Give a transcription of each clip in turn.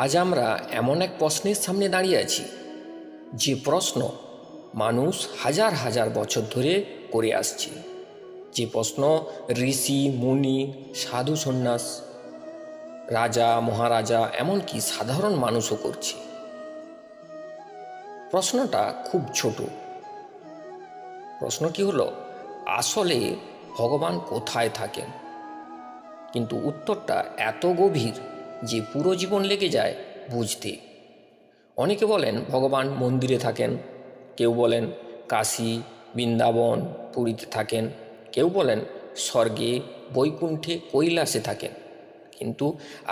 আজ আমরা এমন এক প্রশ্নের সামনে দাঁড়িয়ে আছি, যে প্রশ্ন মানুষ হাজার হাজার বছর ধরে করে আসছে। যে প্রশ্ন ঋষি মুনি, সাধু সন্ন্যাস, রাজা মহারাজা, এমনকি সাধারণ মানুষও করছে। প্রশ্নটা খুব ছোট। প্রশ্নটি হলো, আসলে ভগবান কোথায় থাকেন? কিন্তু উত্তরটা এত গভীর যে পুরো জীবন লেগে যায় বুঝতে। অনেকে বলেন ভগবান মন্দিরে থাকেন, কেউ বলেন কাশী, বৃন্দাবন, পুরীতে থাকেন, কেউ বলেন স্বর্গে, বৈকুণ্ঠে, কৈলাসে থাকেন। কিন্তু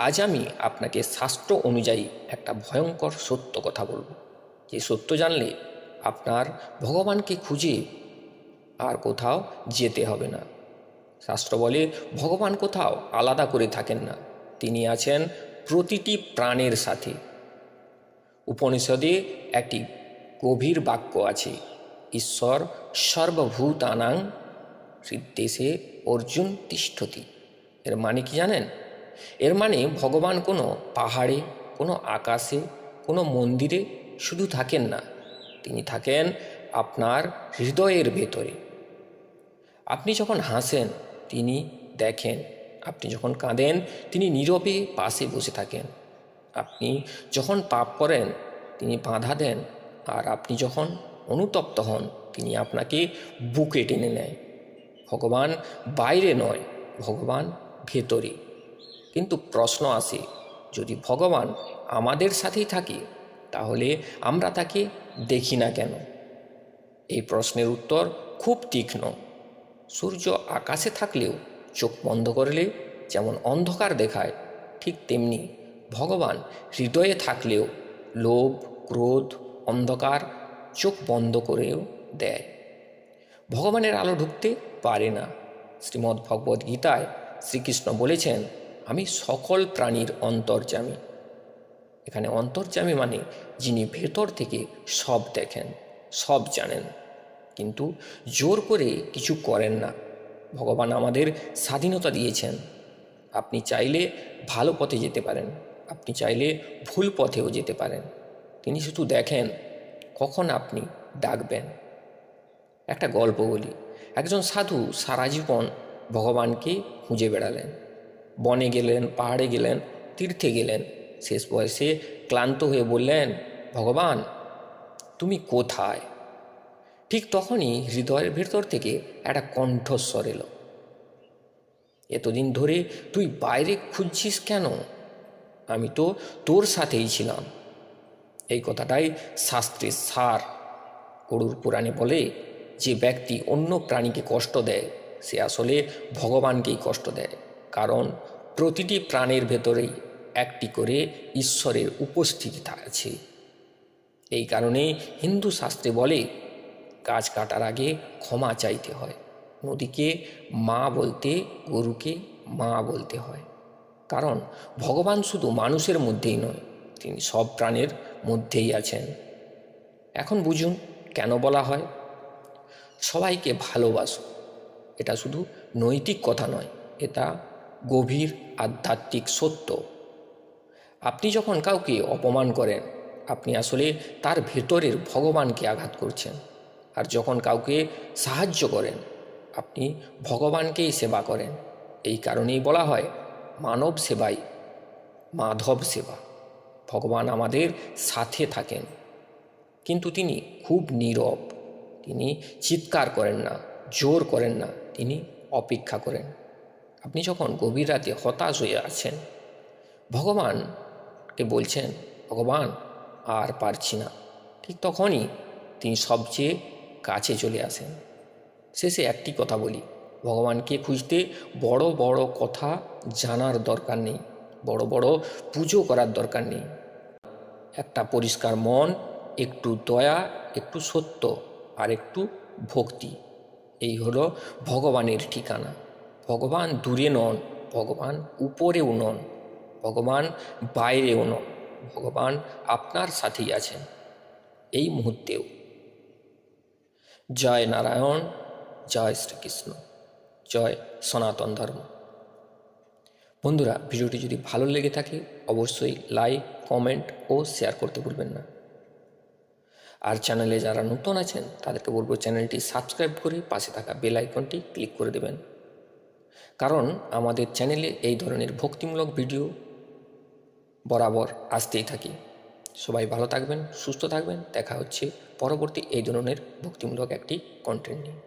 আজ আমি আপনাকে শাস্ত্র অনুযায়ী একটা ভয়ঙ্কর সত্য কথা বলবো, যে সত্য জানলে আপনার ভগবানকে খুঁজে আর কোথাও যেতে হবে না। শাস্ত্র বলে ভগবান কোথাও আলাদা করে থাকেন না, তিনি আছেন প্রতিটি প্রাণের সাথে। উপনিষদে একটি গভীর বাক্য আছে, ঈশ্বর সর্বভূতানাং হৃদ্দেশে অর্জুন তিষ্ঠতি। এর মানে কি জানেন? এর মানে ভগবান কোনো পাহাড়ে, কোনো আকাশে, কোনো মন্দিরে শুধু থাকেন না, তিনি থাকেন আপনার হৃদয়ের ভেতরে। আপনি যখন হাসেন তিনি দেখেন, আপনি যখন কাঁদেন তিনি নীরবে পাশে বসে থাকেন, আপনি যখন পাপ করেন তিনি বাধা দেন, আর আপনি যখন অনুতপ্ত হন তিনি আপনাকে বুকে টেনে নেয়। ভগবান বাইরে নয়, ভগবান ভেতরে। কিন্তু প্রশ্ন আসে, যদি ভগবান আমাদের সাথেই থাকে তাহলে আমরা তাকে দেখি না কেন? এই প্রশ্নের উত্তর খুব তীক্ষ্ণ। সূর্য আকাশে থাকলেও চোখ বন্ধ করলে যেমন অন্ধকার দেখায়, ঠিক তেমনি ভগবান হৃদয়ে থাকলেও লোভ, ক্রোধ, অন্ধকার চোখ বন্ধ করেও দেয়। ভগবানের আলো ঢুকতে পারে না। শ্রীমদ্ ভগবদ্ গীতায় শ্রীকৃষ্ণ বলেছেন, আমি সকল প্রাণীর অন্তর্যামী। এখানে অন্তর্যামী মানে যিনি ভেতর থেকে সব দেখেন, সব জানেন, কিন্তু জোর করে কিছু করেন না। ভগবান আমাদের স্বাধীনতা দিয়েছেন। আপনি চাইলে ভালো পথে যেতে পারেন, আপনি চাইলে ভুল পথেও যেতে পারেন। তিনি শুধু দেখেন কখন আপনি ডাকবেন। একটা গল্প বলি। একজন সাধু সারা জীবন ভগবানকে খুঁজে বেড়ালেন। বনে গেলেন, পাহাড়ে গেলেন, তীর্থে গেলেন। শেষ বয়সে ক্লান্ত হয়ে বললেন, ভগবান তুমি কোথায়? ঠিক তখনই হৃদয়ের ভেতর থেকে একটা কণ্ঠস্বর এলো, এতদিন ধরে তুই বাইরে খুঁজছিস কেন? আমি তো তোর সাথেই ছিলাম। এই কথাটাই শাস্ত্রের সার। গরুর পুরাণে বলে, যে ব্যক্তি অন্য প্রাণীকে কষ্ট দেয় সে আসলে ভগবানকেই কষ্ট দেয়, কারণ প্রতিটি প্রাণের ভেতরেই একটি করে ঈশ্বরের উপস্থিতি আছে। এই কারণেই হিন্দু শাস্ত্রে বলে, গাছ কাটার আগে ক্ষমা চাইতে হয়, নদীকে মা বলতে, গরুকে মা বলতে হয়। কারণ ভগবান শুধু মানুষের মধ্যেই নয়, তিনি সব প্রাণের মধ্যেই আছেন। এখন বুঝুন কেন বলা হয় সবাইকে ভালোবাসো। এটা শুধু নৈতিক কথা নয়, এটা গভীর আধ্যাত্মিক সত্য। আপনি যখন কাউকে অপমান করেন আপনি আসলে তার ভেতরের ভগবানকে আঘাত করছেন, আর যখন কাউকে সাহায্য করেন আপনি ভগবানকেই সেবা করেন। এই কারণেই বলা হয় মানব সেবাই মাধব সেবা। ভগবান আমাদের সাথে থাকেন, কিন্তু তিনি খুব নীরব। তিনি চিৎকার করেন না, জোর করেন না, তিনি অপেক্ষা করেন। আপনি যখন গভীর রাতে হতাশ হয়ে আছেন ভগবানকে বলছেন, ভগবান আর পারছি না, ঠিক তখনই তিনি সবচেয়ে কাছে চলে আসেন। শেষে একটি কথা বলি, ভগবানকে খুঁজতে বড় বড় কথা জানার দরকার নেই, বড় বড় পুজো করার দরকার নেই। একটা পরিষ্কার মন, একটু দয়া, একটু সত্য, আর একটু ভক্তি, এই হলো ভগবানের ঠিকানা। ভগবান দূরে নন, ভগবান উপরেও নন, ভগবান বাইরেও নন, ভগবান আপনার সাথেই আছেন এই মুহূর্তেও। জয় নারায়ণ, জয় শ্রীকৃষ্ণ, জয় সনাতন ধর্ম। বন্ধুরা, ভিডিওটি যদি ভালো লেগে থাকে অবশ্যই লাইক, কমেন্ট ও শেয়ার করতে ভুলবেন না। আর চ্যানেলে যারা নতুন আছেন তাদেরকে বলবো চ্যানেলটি সাবস্ক্রাইব করে পাশে থাকা বেল আইকনটি ক্লিক করে দেবেন, কারণ আমাদের চ্যানেলে এই ধরনের ভক্তিমূলক ভিডিও বরাবর আসতেই থাকে। সবাই ভালো থাকবেন, সুস্থ থাকবেন। দেখা হচ্ছে পরবর্তী এই ধরনের ভক্তিমূলক একটি কন্টেন্ট নিয়ে।